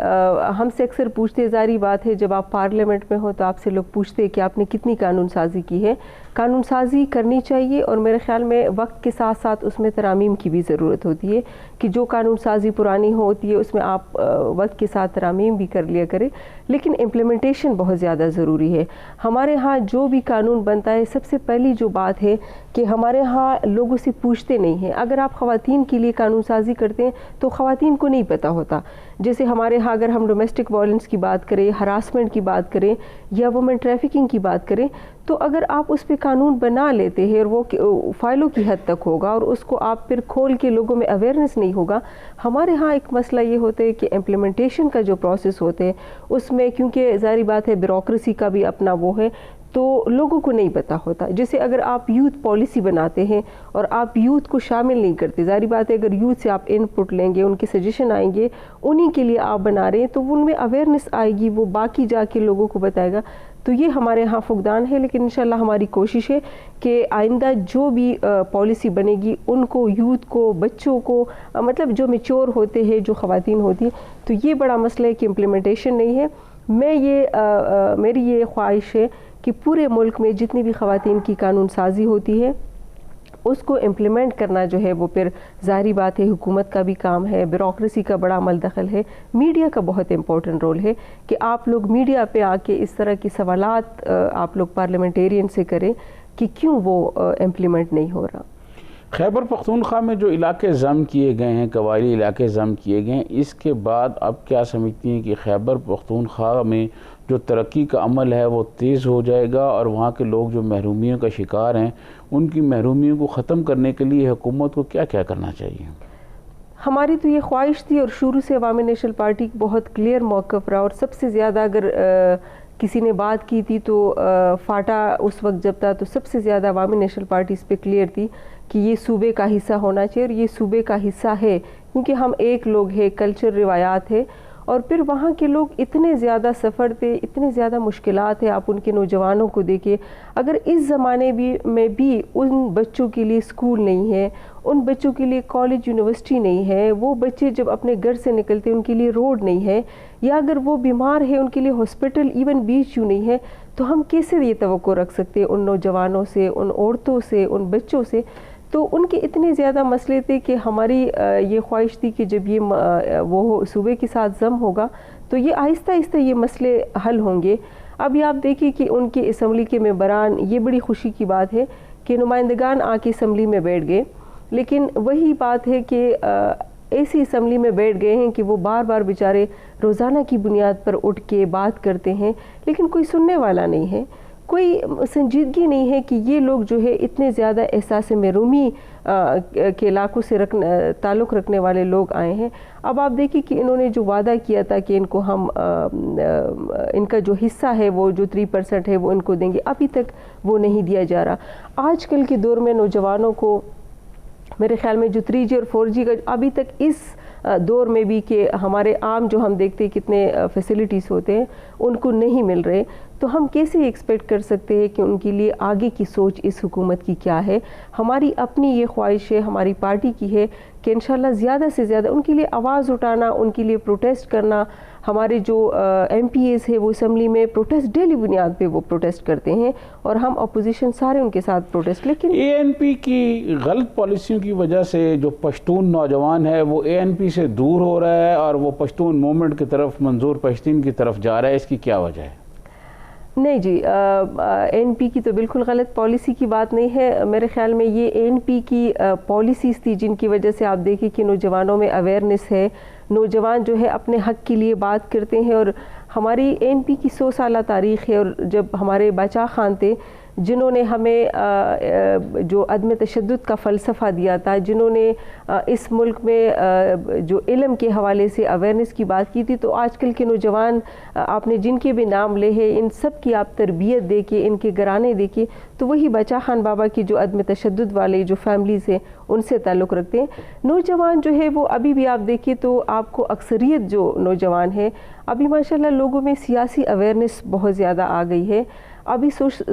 B: ہم سے اکثر پوچھتے، ظاہری بات ہے جب آپ پارلیمنٹ میں ہو تو آپ سے لوگ پوچھتے کہ آپ نے کتنی قانون سازی کی ہے۔ قانون سازی کرنی چاہیے، اور میرے خیال میں وقت کے ساتھ ساتھ اس میں ترامیم کی بھی ضرورت ہوتی ہے کہ جو قانون سازی پرانی ہوتی ہے اس میں آپ وقت کے ساتھ ترامیم بھی کر لیا کریں، لیکن امپلیمنٹیشن بہت زیادہ ضروری ہے۔ ہمارے ہاں جو بھی قانون بنتا ہے، سب سے پہلی جو بات ہے کہ ہمارے ہاں لوگوں سے پوچھتے نہیں ہیں۔ اگر آپ خواتین کے لیے قانون سازی کرتے ہیں تو خواتین کو نہیں پتہ ہوتا۔ جیسے ہمارے ہاں اگر ہم ڈومیسٹک وائلنس کی بات کریں، ہراسمنٹ کی بات کریں یا وومن ٹریفکنگ کی بات کریں، تو اگر آپ اس پہ قانون بنا لیتے ہیں اور وہ فائلوں کی حد تک ہوگا اور اس کو آپ پھر کھول کے لوگوں میں اویئرنیس نہیں ہوگا۔ ہمارے ہاں ایک مسئلہ یہ ہوتا ہے کہ امپلیمنٹیشن کا جو پروسیس ہوتے ہیں اس میں، کیونکہ ظاہری بات ہے بیوروکریسی کا بھی اپنا وہ ہے، تو لوگوں کو نہیں پتہ ہوتا۔ جیسے اگر آپ یوتھ پالیسی بناتے ہیں اور آپ یوتھ کو شامل نہیں کرتے، ظاہری بات ہے اگر یوتھ سے آپ ان پٹ لیں گے، ان کے سجیشن آئیں گے، انہی کے لیے آپ بنا رہے ہیں، تو ان میں اویئرنیس آئے گی، وہ باقی جا کے لوگوں کو بتائے گا۔ تو یہ ہمارے ہاں فقدان ہے، لیکن انشاءاللہ ہماری کوشش ہے کہ آئندہ جو بھی پالیسی بنے گی ان کو، یوتھ کو، بچوں کو، مطلب جو میچور ہوتے ہیں، جو خواتین ہوتی ہیں، تو یہ بڑا مسئلہ ہے کہ امپلیمنٹیشن نہیں ہے۔ میری یہ خواہش ہے کہ پورے ملک میں جتنی بھی خواتین کی قانون سازی ہوتی ہے اس کو امپلیمنٹ کرنا جو ہے وہ پھر ظاہری بات ہے حکومت کا بھی کام ہے، بیوروکریسی کا بڑا عمل دخل ہے، میڈیا کا بہت امپورٹنٹ رول ہے کہ آپ لوگ میڈیا پہ آ کے اس طرح کی سوالات آپ لوگ پارلیمنٹیرین سے کریں کہ کیوں وہ امپلیمنٹ نہیں ہو رہا۔
A: خیبر پختونخوا میں جو علاقے ضم کیے گئے ہیں، قبائلی علاقے ضم کیے گئے ہیں، اس کے بعد اب کیا سمجھتی ہیں کہ خیبر پختونخوا میں جو ترقی کا عمل ہے وہ تیز ہو جائے گا، اور وہاں کے لوگ جو محرومیوں کا شکار ہیں ان کی محرومیوں کو ختم کرنے کے لیے حکومت کو کیا کیا کرنا چاہیے؟
B: ہماری تو یہ خواہش تھی، اور شروع سے عوامی نیشنل پارٹی بہت کلیئر موقف رہا، اور سب سے زیادہ اگر کسی نے بات کی تھی تو فاٹا اس وقت جب تھا تو سب سے زیادہ عوامی نیشنل پارٹی اس پہ کلیئر تھی کہ یہ صوبے کا حصہ ہونا چاہیے، اور یہ صوبے کا حصہ ہے کیونکہ ہم ایک لوگ ہیں، کلچر، روایات ہے۔ اور پھر وہاں کے لوگ اتنے زیادہ سفر تھے، اتنے زیادہ مشکلات ہیں، آپ ان کے نوجوانوں کو دیکھیں۔ اگر اس زمانے میں بھی ان بچوں کے لیے اسکول نہیں ہے، ان بچوں کے لیے کالج یونیورسٹی نہیں ہے، وہ بچے جب اپنے گھر سے نکلتے ان کے لیے روڈ نہیں ہے، یا اگر وہ بیمار ہے ان کے لیے ہاسپٹل ایون بیچ یوں نہیں ہے، تو ہم کیسے یہ توقع رکھ سکتے ہیں ان نوجوانوں سے، ان عورتوں سے، ان بچوں سے؟ تو ان کے اتنے زیادہ مسئلے تھے کہ ہماری یہ خواہش تھی کہ جب یہ وہ صوبے کے ساتھ ضم ہوگا تو یہ آہستہ آہستہ یہ مسئلے حل ہوں گے۔ ابھی آپ دیکھیں کہ ان کے اسمبلی کے ممبران، یہ بڑی خوشی کی بات ہے کہ نمائندگان آ کے اسمبلی میں بیٹھ گئے، لیکن وہی بات ہے کہ ایسی اسمبلی میں بیٹھ گئے ہیں کہ وہ بار بار بیچارے روزانہ کی بنیاد پر اٹھ کے بات کرتے ہیں، لیکن کوئی سننے والا نہیں ہے، کوئی سنجیدگی نہیں ہے کہ یہ لوگ جو ہے اتنے زیادہ احساس محرومی کے علاقوں سے تعلق رکھنے والے لوگ آئے ہیں۔ اب آپ دیکھیں کہ انہوں نے جو وعدہ کیا تھا کہ ان کو ہم ان کا جو حصہ ہے وہ جو 3% ہے وہ ان کو دیں گے، ابھی تک وہ نہیں دیا جا رہا۔ آج کل کے دور میں نوجوانوں کو میرے خیال میں جو 3G اور 4G کا ابھی تک اس دور میں بھی کہ ہمارے عام جو ہم دیکھتے ہیں کتنے فیسلٹیز ہوتے ہیں ان کو نہیں مل رہے، تو ہم کیسے ایکسپیکٹ کر سکتے ہیں کہ ان کے لیے آگے کی سوچ اس حکومت کی کیا ہے؟ ہماری اپنی یہ خواہش ہے، ہماری پارٹی کی ہے کہ انشاءاللہ زیادہ سے زیادہ ان کے لیے آواز اٹھانا، ان کے لیے پروٹیسٹ کرنا۔ ہمارے جو MPAs ہیں وہ اسمبلی میں پروٹیسٹ ڈیلی بنیاد پہ وہ پروٹیسٹ کرتے ہیں، اور ہم اپوزیشن سارے ان کے ساتھ پروٹیسٹ۔ لیکن
A: ANP کی غلط پالیسیوں کی وجہ سے جو پشتون نوجوان ہے وہ ANP سے دور ہو رہا ہے اور وہ پشتون موومنٹ کی طرف، منظور پشتین کی طرف جا رہا ہے، اس کی کیا وجہ ہے؟
B: نہیں جی، این پی کی تو بالکل غلط پالیسی کی بات نہیں ہے. میرے خیال میں یہ این پی کی پالیسیز تھی جن کی وجہ سے آپ دیکھیں کہ نوجوانوں میں اویئرنیس ہے, نوجوان جو ہے اپنے حق کے لیے بات کرتے ہیں. اور ہماری این پی کی 100 سالہ تاریخ ہے, اور جب ہمارے باچا خان تھے جنہوں نے ہمیں جو عدم تشدد کا فلسفہ دیا تھا, جنہوں نے اس ملک میں جو علم کے حوالے سے اویئرنیس کی بات کی تھی, تو آج کل کے نوجوان آپ نے جن کے بھی نام لے ہیں ان سب کی آپ تربیت دے کے, ان کے گھرانے دیکھے, تو وہی باچا خان بابا کی جو عدم تشدد والے جو فیملیز ہیں ان سے تعلق رکھتے ہیں. نوجوان جو ہے وہ ابھی بھی آپ دیکھیں تو آپ کو اکثریت جو نوجوان ہے ابھی ماشاءاللہ لوگوں میں سیاسی اویئرنیس بہت زیادہ آ گئی ہے. ابھی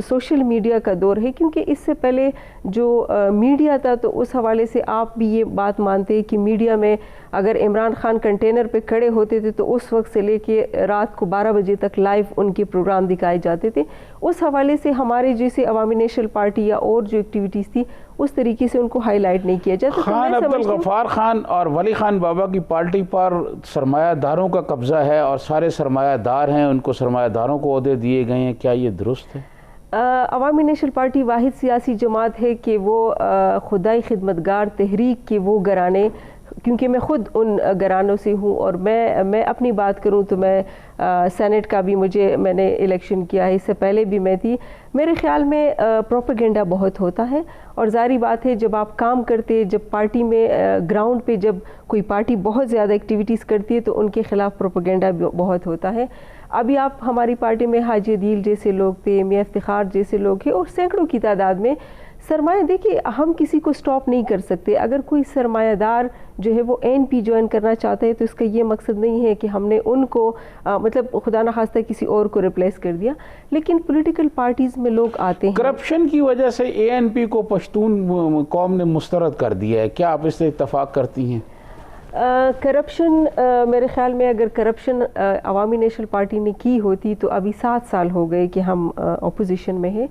B: سوشل میڈیا کا دور ہے, کیونکہ اس سے پہلے جو میڈیا تھا تو اس حوالے سے آپ بھی یہ بات مانتے کہ میڈیا میں اگر عمران خان کنٹینر پہ کھڑے ہوتے تھے تو اس وقت سے لے کے رات کو 12 بجے تک لائیو ان کے پروگرام دکھائے جاتے تھے. اس حوالے سے ہمارے جیسے عوامی نیشنل پارٹی یا اور جو ایکٹیویٹیز تھی اس طریقے سے ان کو ہائی لائٹ نہیں کیا جاتا.
A: خان عبدالغفار خان اور ولی خان بابا کی پارٹی پر سرمایہ داروں کا قبضہ ہے اور سارے سرمایہ دار ہیں, ان کو سرمایہ داروں کو عہدے دیے گئے ہیں, کیا یہ درست ہے؟
B: عوامی نیشنل پارٹی واحد سیاسی جماعت ہے کہ وہ خدائی خدمتگار تحریک کے وہ گھرانے, کیونکہ میں خود ان گھرانوں سے ہوں اور میں اپنی بات کروں تو میں سینٹ کا بھی میں نے الیکشن کیا ہے, اس سے پہلے بھی میں تھی. میرے خیال میں پروپیگنڈا بہت ہوتا ہے, اور ظاہری بات ہے جب آپ کام کرتے, جب پارٹی میں گراؤنڈ پہ جب کوئی پارٹی بہت زیادہ ایکٹیویٹیز کرتی ہے تو ان کے خلاف پروپیگنڈا بہت ہوتا ہے. ابھی آپ ہماری پارٹی میں حاجی عدیل جیسے لوگ تھے, میاں افتخار جیسے لوگ ہیں, اور سینکڑوں کی تعداد میں سرمایہ. دیکھیے ہم کسی کو سٹاپ نہیں کر سکتے. اگر کوئی سرمایہ دار جو ہے وہ این پی جوائن کرنا چاہتا ہے تو اس کا یہ مقصد نہیں ہے کہ ہم نے ان کو مطلب خدا نخواستہ کسی اور کو ریپلیس کر دیا, لیکن پولیٹیکل پارٹیز میں لوگ آتے ہیں.
A: کرپشن کی وجہ سے اے این پی کو پشتون قوم نے مسترد کر دیا ہے, کیا آپ اس سے اتفاق کرتی ہیں؟
B: کرپشن میرے خیال میں اگر کرپشن عوامی نیشنل پارٹی نے کی ہوتی تو ابھی 7 سال ہو گئے کہ ہم اپوزیشن میں ہیں,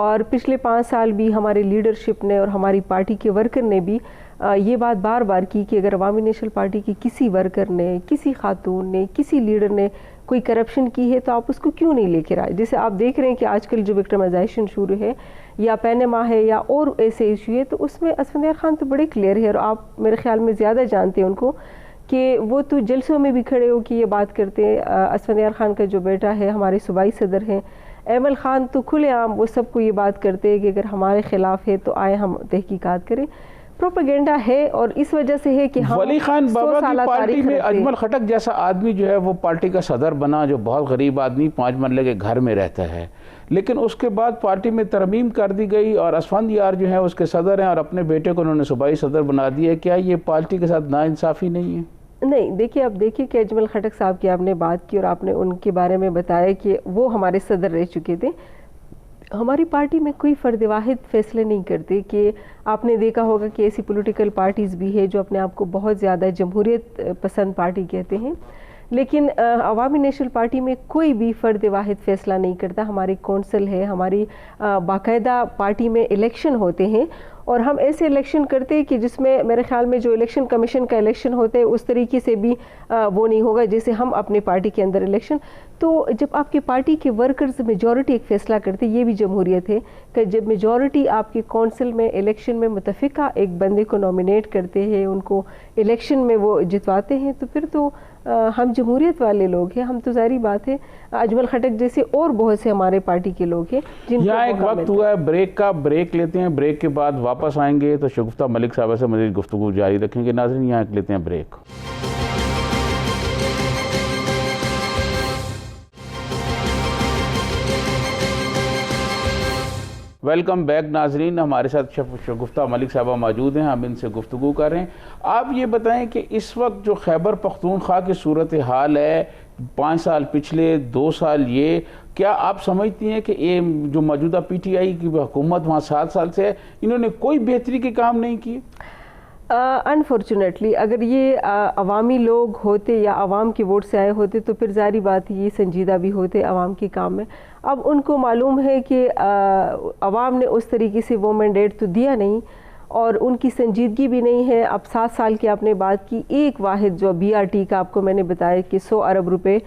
B: اور پچھلے 5 سال بھی ہمارے لیڈرشپ نے اور ہماری پارٹی کے ورکر نے بھی یہ بات بار بار کی کہ اگر عوامی نیشنل پارٹی کی کسی ورکر نے, کسی خاتون نے, کسی لیڈر نے کوئی کرپشن کی ہے تو آپ اس کو کیوں نہیں لے کر آئے. جیسے آپ دیکھ رہے ہیں کہ آج کل جو وکٹمائزیشن شروع ہے یا پینما ہے یا اور ایسے ایشو ہے, تو اس میں اسفندیار خان تو بڑے کلیئر ہے, اور آپ میرے خیال میں زیادہ جانتے ہیں ان کو, کہ وہ تو جلسوں میں بھی کھڑے ہو کے یہ بات کرتے ہیں. اسفندیار خان کا جو بیٹا ہے ہمارے صوبائی صدر ہیں ایمل خان, تو کھلے عام وہ سب کو یہ بات کرتے ہیں کہ اگر ہمارے خلاف ہے تو آئے ہم تحقیقات کریں. پروپیگنڈا ہے, اور اس وجہ سے ہے کہ
A: ولی خان بابا کی پارٹی میں اجمل خٹک جیسا آدمی جو ہے وہ پارٹی کا صدر بنا, جو بہت غریب آدمی 5 مرلے کے گھر میں رہتا ہے, لیکن اس کے بعد پارٹی میں ترمیم کر دی گئی اور اسفندیار جو ہیں اس کے صدر ہیں اور اپنے بیٹے کو انہوں نے صوبائی صدر بنا دیا. کیا یہ پارٹی کے ساتھ ناانصافی نہیں ہے؟
B: نہیں, دیکھیے اب دیکھیے کہ اجمل خٹک صاحب کی آپ نے بات کی اور آپ نے ان کے بارے میں بتایا کہ وہ ہمارے صدر رہ چکے تھے. ہماری پارٹی میں کوئی فرد واحد فیصلے نہیں کرتے, کہ آپ نے دیکھا ہوگا کہ ایسی پولیٹیکل پارٹیز بھی ہے جو اپنے آپ کو بہت زیادہ جمہوریت پسند پارٹی کہتے ہیں, لیکن عوامی نیشنل پارٹی میں کوئی بھی فرد واحد فیصلہ نہیں کرتا. ہماری کونسل ہے, ہماری باقاعدہ پارٹی میں الیکشن ہوتے ہیں, اور ہم ایسے الیکشن کرتے ہیں کہ جس میں میرے خیال میں جو الیکشن کمیشن کا الیکشن ہوتا ہے اس طریقے سے بھی وہ نہیں ہوگا جیسے ہم اپنے پارٹی کے اندر الیکشن. تو جب آپ کی پارٹی کے ورکرز میجورٹی ایک فیصلہ کرتے, یہ بھی جمہوریت ہے کہ جب میجورٹی آپ کی کونسل میں الیکشن میں متفقہ ایک بندے کو نامینیٹ کرتے ہیں, ان کو الیکشن میں وہ جتواتے ہیں, تو پھر تو ہم جمہوریت والے لوگ ہیں. ہم تو ظاہری بات ہے اجمل خٹک جیسے اور بہت سے ہمارے پارٹی کے لوگ ہیں جن
A: یہاں ایک وقت ہوا ہے بریک کا, بریک لیتے ہیں, بریک کے بعد واپس آئیں گے تو شگفتہ ملک صاحبہ سے مزید گفتگو جاری رکھیں گے. ناظرین یہاں ایک لیتے ہیں بریک. ویلکم بیک ناظرین, ہمارے ساتھ شگفتہ ملک صاحبہ موجود ہیں, ہم ان سے گفتگو کر رہے ہیں. آپ یہ بتائیں کہ اس وقت جو خیبر پختونخوا کی صورتحال ہے, 5 سال پچھلے, 2 سال یہ, کیا آپ سمجھتی ہیں کہ یہ جو موجودہ پی ٹی آئی کی حکومت وہاں 7 سال سے ہے, انہوں نے کوئی بہتری کے کام نہیں کیے؟
B: انفارچونیٹلی اگر یہ عوامی لوگ ہوتے یا عوام کے ووٹ سے آئے ہوتے تو پھر ظاہری بات یہ سنجیدہ بھی ہوتے عوام کے کام میں. اب ان کو معلوم ہے کہ عوام نے اس طریقے سے وہ مینڈیٹ تو دیا نہیں اور ان کی سنجیدگی بھی نہیں ہے. اب 7 سال کی آپ نے بات کی, ایک واحد جو BRT کا آپ کو میں نے بتایا کہ 100 ارب روپے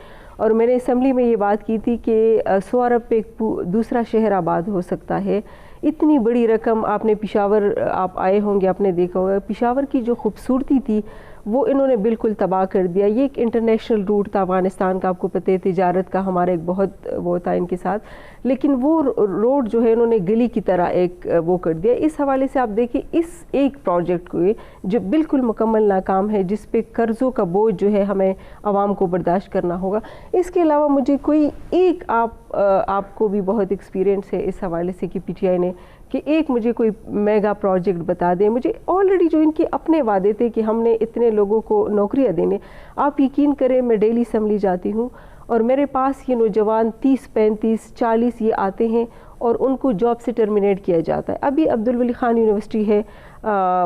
B: اور میں نے اسمبلی میں یہ بات کی تھی کہ 100 ارب پہ ایک دوسرا شہر آباد ہو سکتا ہے. اتنی بڑی رقم آپ نے پشاور آپ آئے ہوں گے، آپ نے دیکھا ہوگا پشاور کی جو خوبصورتی تھی وہ انہوں نے بالکل تباہ کر دیا. یہ ایک انٹرنیشنل روٹ تھا افغانستان کا، آپ کو پتہ ہے تجارت کا ہمارا ایک بہت وہ تھا ان کے ساتھ، لیکن وہ روڈ جو ہے انہوں نے گلی کی طرح ایک وہ کر دیا. اس حوالے سے آپ دیکھیں اس ایک پروجیکٹ کو جو بالکل مکمل ناکام ہے، جس پہ قرضوں کا بوجھ جو ہے ہمیں عوام کو برداشت کرنا ہوگا. اس کے علاوہ مجھے کوئی ایک آپ کو بھی بہت ایکسپیرینس ہے اس حوالے سے کہ پی ٹی آئی نے، کہ ایک مجھے کوئی میگا پروجیکٹ بتا دیں. مجھے آلریڈی جو ان کے اپنے وعدے تھے کہ ہم نے اتنے لوگوں کو نوکریاں دینے، آپ یقین کریں میں ڈیلی اسمبلی جاتی ہوں اور میرے پاس یہ نوجوان 30 35 40 یہ آتے ہیں اور ان کو جاب سے ٹرمینیٹ کیا جاتا ہے. ابھی عبدالولی خان یونیورسٹی ہے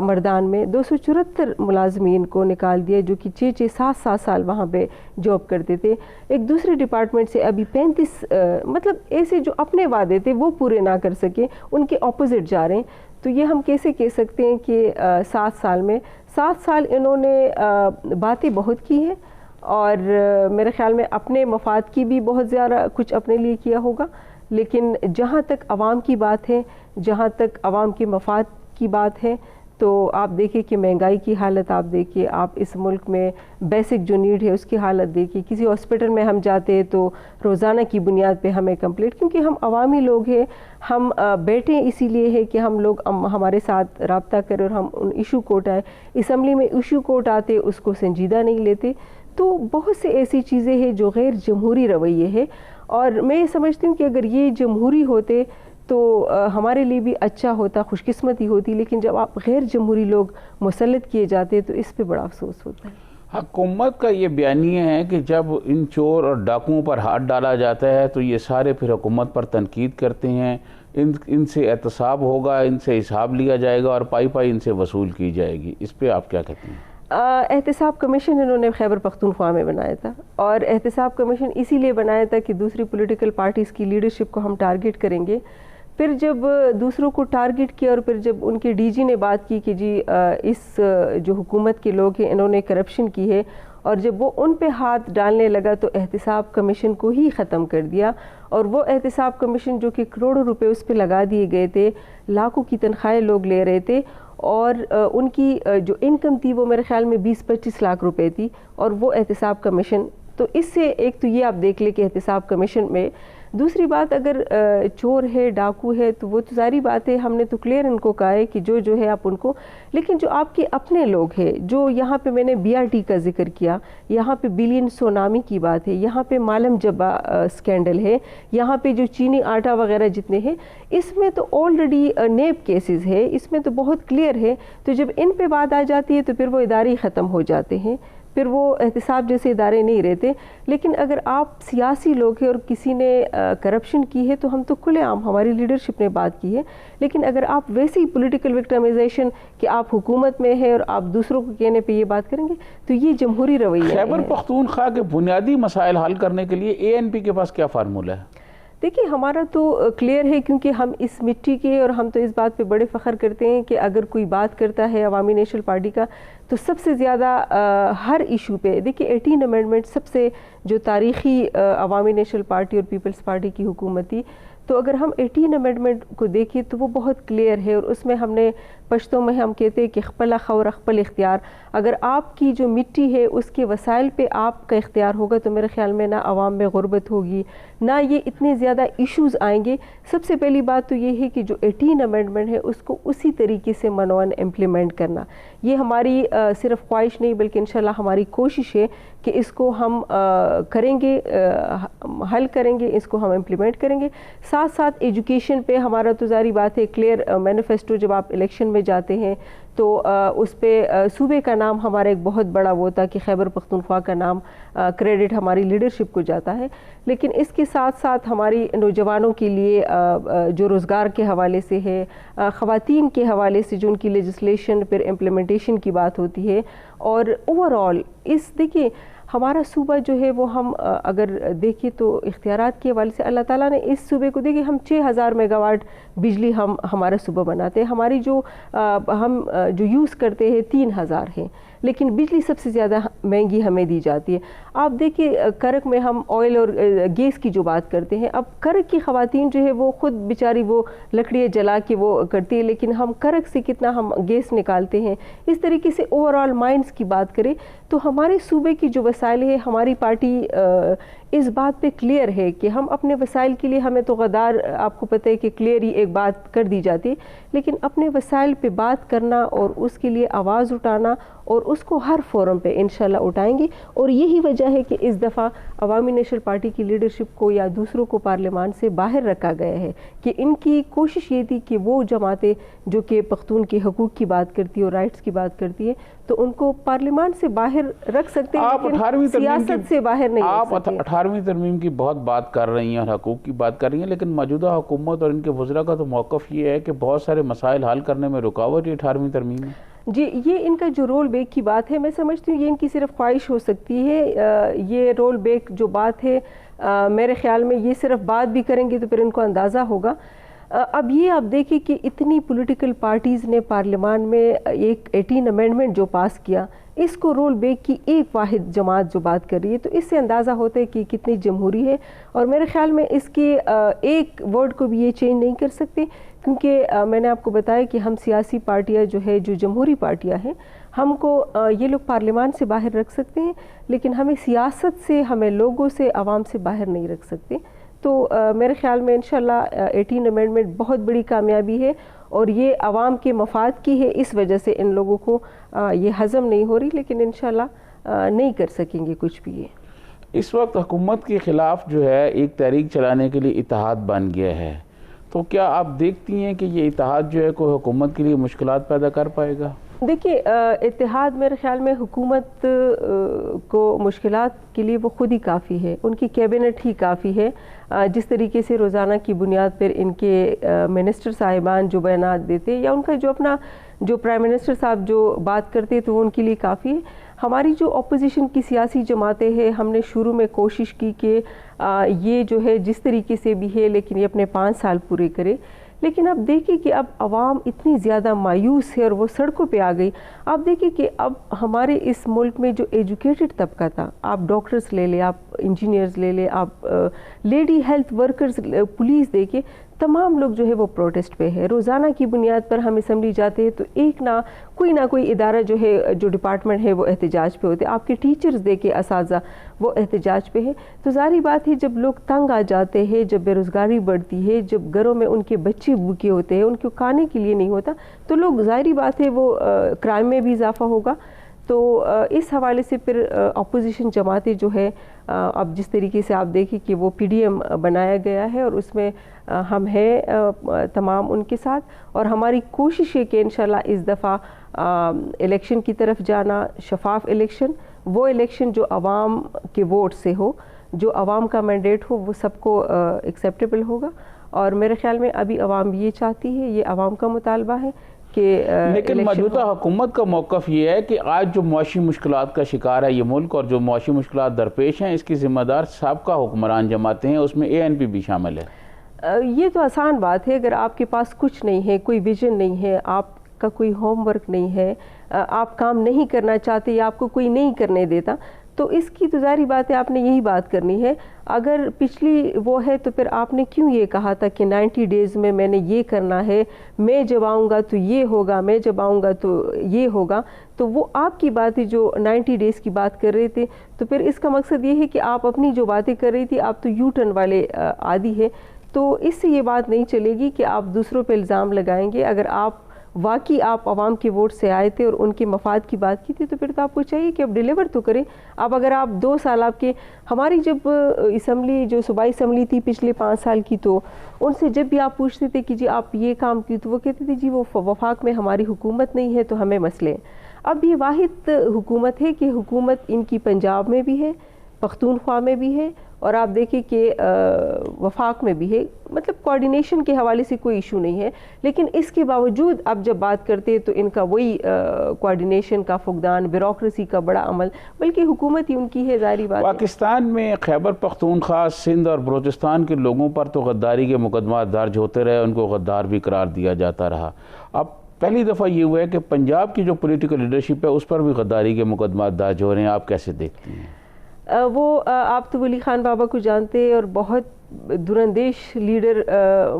B: مردان میں 274 ملازمین کو نکال دیا جو کہ 6 7 سال وہاں پہ جاب کرتے تھے. ایک دوسرے ڈپارٹمنٹ سے ابھی 35 مطلب ایسے جو اپنے وعدے تھے وہ پورے نہ کر سکے، ان کے اپوزٹ جا رہے ہیں. تو یہ ہم کیسے کہہ سکتے ہیں کہ 7 سال میں 7 سال انہوں نے باتیں بہت کی ہیں اور میرے خیال میں اپنے مفاد کی بھی بہت زیادہ کچھ اپنے لیے کیا ہوگا، لیکن جہاں تک عوام کی بات ہے، جہاں تک عوام کے مفاد کی بات ہے، تو آپ دیکھیں کہ مہنگائی کی حالت آپ دیکھیے، آپ اس ملک میں بیسک جو نیڈ ہے اس کی حالت دیکھیے. کسی ہاسپٹل میں ہم جاتے ہیں تو روزانہ کی بنیاد پہ ہمیں کمپلیٹ، کیونکہ ہم عوامی لوگ ہیں، ہم بیٹھے اسی لیے ہے کہ ہم لوگ ہمارے ساتھ رابطہ کریں اور ہم ان ایشو کوٹ آئے. اسمبلی میں ایشو کوٹ آتے اس کو سنجیدہ نہیں لیتے. تو بہت سے ایسی چیزیں ہیں جو غیر جمہوری رویے ہے، اور میں یہ سمجھتی ہوں کہ اگر یہ جمہوری ہوتے تو ہمارے لیے بھی اچھا ہوتا، خوش قسمتی ہوتی. لیکن جب آپ غیر جمہوری لوگ مسلط کیے جاتے تو اس پہ بڑا افسوس ہوتا ہے.
A: حکومت کا یہ بیانیہ ہے کہ جب ان چور اور ڈاکوؤں پر ہاتھ ڈالا جاتا ہے تو یہ سارے پھر حکومت پر تنقید کرتے ہیں، ان سے احتساب ہوگا، ان سے حساب لیا جائے گا اور پائی ان سے وصول کی جائے گی. اس پہ آپ کیا کہتے ہیں؟
B: احتساب کمیشن انہوں نے خیبر پختونخوا میں بنایا تھا، اور احتساب کمیشن اسی لیے بنایا تھا کہ دوسری پولیٹیکل پارٹیز کی لیڈرشپ کو ہم ٹارگٹ کریں گے. پھر جب دوسروں کو ٹارگٹ کیا اور پھر جب ان کے ڈی جی نے بات کی کہ جی اس جو حکومت کے لوگ ہیں انہوں نے کرپشن کی ہے، اور جب وہ ان پہ ہاتھ ڈالنے لگا تو احتساب کمیشن کو ہی ختم کر دیا. اور وہ احتساب کمیشن جو کہ کروڑوں روپے اس پہ لگا دیے گئے تھے، لاکھوں کی تنخواہیں لوگ لے رہے تھے، اور ان کی جو انکم تھی وہ میرے خیال میں 20-25 لاکھ روپے تھی، اور وہ احتساب کمیشن. تو اس سے ایک تو یہ آپ دیکھ لیں کہ احتساب کمیشن میں. دوسری بات، اگر چور ہے ڈاکو ہے تو وہ تو ظاہری بات ہے، ہم نے تو کلیئر ان کو کہا ہے کہ جو ہے آپ ان کو، لیکن جو آپ کے اپنے لوگ ہیں، جو یہاں پہ میں نے بی آر ٹی کا ذکر کیا، یہاں پہ بلین سونامی کی بات ہے، یہاں پہ مالم جبا سکینڈل ہے، یہاں پہ جو چینی آٹا وغیرہ جتنے ہیں، اس میں تو آلریڈی نیب کیسز ہے، اس میں تو بہت کلیئر ہے. تو جب ان پہ بات آ جاتی ہے تو پھر وہ ادارے ختم ہو جاتے ہیں، پھر وہ احتساب جیسے ادارے نہیں رہتے. لیکن اگر آپ سیاسی لوگ ہیں اور کسی نے کرپشن کی ہے تو ہم تو کھلے عام، ہماری لیڈرشپ نے بات کی ہے. لیکن اگر آپ ویسے ہی پولیٹیکل وکٹمائزیشن کہ آپ حکومت میں ہے اور آپ دوسروں کو کہنے پہ یہ بات کریں گے تو یہ جمہوری رویہ ہے.
A: خیبر پختونخوا کے بنیادی مسائل حل کرنے کے لیے اے این پی کے پاس کیا فارمولہ ہے؟
B: دیکھیے ہمارا تو کلیئر ہے، کیونکہ ہم اس مٹی کے، اور ہم تو اس بات پہ بڑے فخر کرتے ہیں کہ اگر کوئی بات کرتا ہے عوامی نیشنل پارٹی کا تو سب سے زیادہ ہر ایشو پہ، دیکھیے 18 امینڈمنٹ سب سے جو تاریخی عوامی نیشنل پارٹی اور پیپلز پارٹی کی حکومت تھی، تو اگر ہم 18 امینڈمنٹ کو دیکھیں تو وہ بہت کلیئر ہے. اور اس میں ہم نے پشتوں میں ہم کہتے ہیں کہ خپل خور خپل اختیار، اگر آپ کی جو مٹی ہے اس کے وسائل پہ آپ کا اختیار ہوگا تو میرے خیال میں نہ عوام میں غربت ہوگی، نہ یہ اتنے زیادہ ایشوز آئیں گے. سب سے پہلی بات تو یہ ہے کہ جو 18 امینڈمنٹ ہے اس کو اسی طریقے سے منوان امپلیمنٹ کرنا. یہ ہماری صرف خواہش نہیں بلکہ انشاءاللہ ہماری کوشش ہے کہ اس کو ہم کریں گے، حل کریں گے، اس کو ہم امپلیمنٹ کریں گے. ساتھ ساتھ ایجوکیشن پہ ہمارا تو ظاہری بات ہے کلیئر مینیفیسٹو، جب آپ الیکشن میں جاتے ہیں تو اس پہ صوبے کا نام ہمارا ایک بہت بڑا وہ تھا کہ خیبر پختونخوا کا نام کریڈٹ ہماری لیڈرشپ کو جاتا ہے. لیکن اس کے ساتھ ساتھ ہماری نوجوانوں کے لیے جو روزگار کے حوالے سے ہے، خواتین کے حوالے سے جو ان کی لیجسلیشن پھر امپلیمنٹیشن کی بات ہوتی ہے، اور اوورآل دیکھیے ہمارا صوبہ جو ہے وہ ہم اگر دیکھیں تو اختیارات کے حوالے سے اللہ تعالیٰ نے اس صوبے کو دیکھیں، ہم 6000 میگا واٹ بجلی ہمارا صوبہ بناتے ہیں، ہماری جو ہم جو یوز کرتے ہیں 3000 ہیں. لیکن بجلی سب سے زیادہ مہنگی ہمیں دی جاتی ہے. آپ دیکھیے کرک میں ہم آئل اور گیس کی جو بات کرتے ہیں, اب کرک کی خواتین جو ہے وہ خود بیچاری وہ لکڑیاں جلا کے وہ کرتی ہے, لیکن ہم کرک سے کتنا ہم گیس نکالتے ہیں. اس طریقے سے اوور آل مائنس کی بات کریں تو ہمارے صوبے کی جو وسائل ہے, ہماری پارٹی اس بات پہ کلیئر ہے کہ ہم اپنے وسائل کے لیے, ہمیں تو غدار آپ کو پتہ ہے کہ کلیئر ہی ایک بات کر دی جاتی ہے, لیکن اپنے وسائل پہ بات کرنا اور اس کے لیے آواز اٹھانا اور اس کو ہر فورم پہ انشاءاللہ اٹھائیں گے. اور یہی وجہ ہے کہ اس دفعہ عوامی نیشنل پارٹی کی لیڈرشپ کو یا دوسروں کو پارلیمان سے باہر رکھا گیا ہے کہ ان کی کوشش یہ تھی کہ وہ جماعتیں جو کہ پختون کے حقوق کی بات کرتی ہے اور رائٹس کی بات کرتی ہے تو ان کو پارلیمان سے باہر رکھ سکتے ہیں, لیکن سیاست سے باہر نہیں رکھ سکتے.
A: آپ 18ویں ترمیم کی بہت بات کر رہی ہیں اور حقوق کی بات کر رہی ہیں, لیکن موجودہ حکومت اور ان کے وزراء کا تو موقف یہ ہے کہ بہت سارے مسائل حل کرنے میں رکاوٹ 18ویں ترمیم ہے.
B: جی, یہ ان کا جو رول بیک کی بات ہے, میں سمجھتی ہوں یہ ان کی صرف خواہش ہو سکتی ہے. یہ رول بیک جو بات ہے میرے خیال میں یہ صرف بات بھی کریں گے تو پھر ان کو اندازہ ہوگا. اب یہ آپ دیکھیں کہ اتنی پولیٹیکل پارٹیز نے پارلیمان میں ایک 18 امینڈمنٹ جو پاس کیا, اس کو رول بیک کی ایک واحد جماعت جو بات کر رہی ہے, تو اس سے اندازہ ہوتا ہے کہ کتنی جمہوری ہے. اور میرے خیال میں اس کے ایک ورڈ کو بھی یہ چینج نہیں کر سکتے, کیونکہ میں نے آپ کو بتایا کہ ہم سیاسی پارٹیاں جو ہے, جو جمہوری پارٹیاں ہیں, ہم کو یہ لوگ پارلیمان سے باہر رکھ سکتے ہیں, لیکن ہمیں سیاست سے, ہمیں لوگوں سے, عوام سے باہر نہیں رکھ سکتے. تو میرے خیال میں انشاءاللہ 18 امینڈمنٹ بہت بڑی کامیابی ہے اور یہ عوام کے مفاد کی ہے, اس وجہ سے ان لوگوں کو یہ ہضم نہیں ہو رہی, لیکن انشاءاللہ نہیں کر سکیں گے کچھ بھی. یہ
A: اس وقت حکومت کے خلاف جو ہے ایک تحریک چلانے کے لیے اتحاد بن گیا ہے, تو کیا آپ دیکھتی ہیں کہ یہ اتحاد جو ہے کوئی حکومت کے لیے مشکلات پیدا کر پائے گا؟
B: دیکھیے اتحاد میرے خیال میں حکومت کو مشکلات کے لیے وہ خود ہی کافی ہے, ان کی کیبنٹ ہی کافی ہے. جس طریقے سے روزانہ کی بنیاد پر ان کے منسٹر صاحبان جو بیانات دیتے یا ان کا جو اپنا جو پرائم منسٹر صاحب جو بات کرتے تو وہ ان کے لیے کافی ہے. ہماری جو اپوزیشن کی سیاسی جماعتیں ہیں, ہم نے شروع میں کوشش کی کہ یہ جو ہے جس طریقے سے بھی ہے لیکن یہ اپنے 5 سال پورے کرے, لیکن اب دیکھیں کہ اب عوام اتنی زیادہ مایوس ہے اور وہ سڑکوں پہ آ گئی. آپ دیکھیں کہ اب ہمارے اس ملک میں جو ایجوکیٹڈ طبقہ تھا, آپ ڈاکٹرز لے لیں, آپ انجینئرز لے لیں, آپ لیڈی ہیلتھ ورکرز, پولیس دیکھیں, تمام لوگ جو ہے وہ پروٹیسٹ پہ ہے. روزانہ کی بنیاد پر ہم اسمبلی جاتے ہیں تو ایک نہ کوئی ادارہ جو ہے, جو ڈپارٹمنٹ ہے وہ احتجاج پہ ہوتے. آپ کے ٹیچرز دیکھیں, اساتذہ, وہ احتجاج پہ ہے. تو ظاہری بات ہے جب لوگ تنگ آ جاتے ہیں, جب بے روزگاری بڑھتی ہے, جب گھروں میں ان کے بچے بھوکے ہوتے ہیں, ان کو کھانے کے لیے نہیں ہوتا, تو لوگ ظاہری بات ہے وہ کرائم میں بھی اضافہ ہوگا. تو اس حوالے سے پھر اپوزیشن جماعتیں جو ہے, اب جس طریقے سے آپ دیکھیں کہ وہ PDM بنایا گیا ہے اور اس میں ہم ہیں تمام ان کے ساتھ, اور ہماری کوشش ہے کہ انشاءاللہ اس دفعہ الیکشن کی طرف جانا, شفاف الیکشن, وہ الیکشن جو عوام کے ووٹ سے ہو, جو عوام کا مینڈیٹ ہو, وہ سب کو ایکسیپٹیبل ہوگا. اور میرے خیال میں ابھی عوام یہ چاہتی ہے, یہ عوام کا مطالبہ ہے کہ
A: لیکن موجودہ حکومت کا موقف یہ ہے کہ آج جو معاشی مشکلات کا شکار ہے یہ ملک, اور جو معاشی مشکلات درپیش ہیں, اس کی ذمہ دار سابقہ حکمران جماعتیں ہیں, اس میں ANP بھی شامل ہے.
B: یہ تو آسان بات ہے, اگر آپ کے پاس کچھ نہیں ہے, کوئی ویژن نہیں ہے, آپ کا کوئی ہوم ورک نہیں ہے, آپ کام نہیں کرنا چاہتے یا آپ کو کوئی نہیں کرنے دیتا, تو اس کی تو ظاہری بات ہے آپ نے یہی بات کرنی ہے. اگر پچھلی وہ ہے تو پھر آپ نے کیوں یہ کہا تھا کہ 90 ڈیز میں میں نے یہ کرنا ہے, میں جب آؤں گا تو یہ ہوگا, میں جب آؤں گا تو یہ ہوگا. تو وہ آپ کی بات ہے جو 90 ڈیز کی بات کر رہے تھے, تو پھر اس کا مقصد یہ ہے کہ آپ اپنی جو باتیں کر رہی تھی, آپ تو یو ٹرن والے عادی ہے. تو اس سے یہ بات نہیں چلے گی کہ آپ دوسروں پہ الزام لگائیں گے. اگر آپ واقعی آپ عوام کے ووٹ سے آئے تھے اور ان کے مفاد کی بات کی تھی, تو پھر تو آپ کو چاہیے کہ اب ڈیلیور تو کریں. اب اگر آپ 2 سال آپ کے, ہماری جب اسمبلی جو صوبائی اسمبلی تھی پچھلے 5 سال کی, تو ان سے جب بھی آپ پوچھتے تھے کہ جی آپ یہ کام کیے, تو وہ کہتے تھے جی وہ وفاق میں ہماری حکومت نہیں ہے تو ہمیں مسئلے ہیں. اب یہ واحد حکومت ہے کہ حکومت ان کی پنجاب میں بھی ہے, پختونخوا میں بھی ہے, اور آپ دیکھیں کہ وفاق میں بھی ہے. مطلب کوارڈینیشن کے حوالے سے کوئی ایشو نہیں ہے, لیکن اس کے باوجود اب جب بات کرتے ہیں تو ان کا وہی کوارڈینیشن کا فقدان, بیوروکریسی کا بڑا عمل, بلکہ حکومت ہی ان کی ہے. ظاہری بات
A: پاکستان میں خیبر پختونخوا, سندھ اور بلوچستان کے لوگوں پر تو غداری کے مقدمات درج ہوتے رہے, ان کو غدار بھی قرار دیا جاتا رہا. اب پہلی دفعہ یہ ہوا ہے کہ پنجاب کی جو پولیٹیکل لیڈرشپ ہے اس پر بھی غداری کے مقدمات درج ہو رہے ہیں، آپ کیسے دیکھتی ہیں؟
B: وہ آپ تو ولی خان بابا کو جانتے ہیں اور بہت دراندیش لیڈر.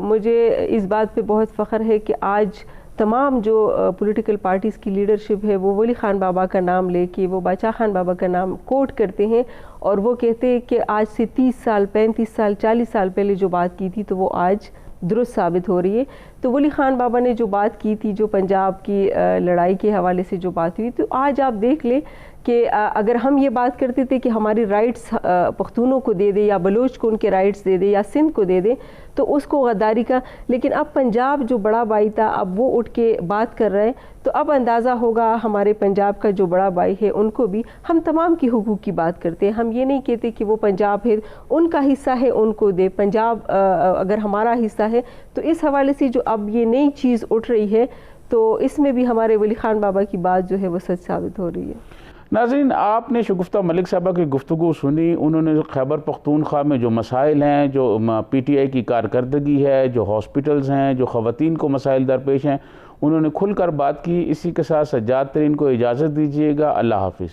B: مجھے اس بات پہ بہت فخر ہے کہ آج تمام جو پولیٹیکل پارٹیز کی لیڈرشپ ہے وہ ولی خان بابا کا نام لے کے، وہ باچا خان بابا کا نام کوٹ کرتے ہیں، اور وہ کہتے ہیں کہ آج سے 30 سال 35 سال 40 سال پہلے جو بات کی تھی تو وہ آج درست ثابت ہو رہی ہے. تو ولی خان بابا نے جو بات کی تھی، جو پنجاب کی لڑائی کے حوالے سے جو بات ہوئی، تو آج آپ دیکھ لیں کہ اگر ہم یہ بات کرتے تھے کہ ہماری رائٹس پختونوں کو دے دے یا بلوچ کو ان کے رائٹس دے دے یا سندھ کو دے دے تو اس کو غداری کا، لیکن اب پنجاب جو بڑا بھائی تھا اب وہ اٹھ کے بات کر رہے ہیں، تو اب اندازہ ہوگا ہمارے پنجاب کا جو بڑا بھائی ہے ان کو بھی ہم تمام کے حقوق کی بات کرتے ہیں. ہم یہ نہیں کہتے کہ وہ پنجاب ہے ان کا حصہ ہے ان کو دے، پنجاب اگر ہمارا حصہ ہے. تو اس حوالے سے جو اب یہ نئی چیز اٹھ رہی ہے تو اس میں بھی ہمارے ولی خان بابا کی بات جو ہے وہ سچ ثابت ہو رہی ہے.
A: ناظرین، آپ نے شگفتہ ملک صاحبہ کی گفتگو سنی. انہوں نے خیبر پختونخوا میں جو مسائل ہیں، جو پی ٹی آئی کی کارکردگی ہے، جو ہاسپٹلز ہیں، جو خواتین کو مسائل درپیش ہیں، انہوں نے کھل کر بات کی. اسی کے ساتھ سجاد ترین کو اجازت دیجیے گا. اللہ حافظ.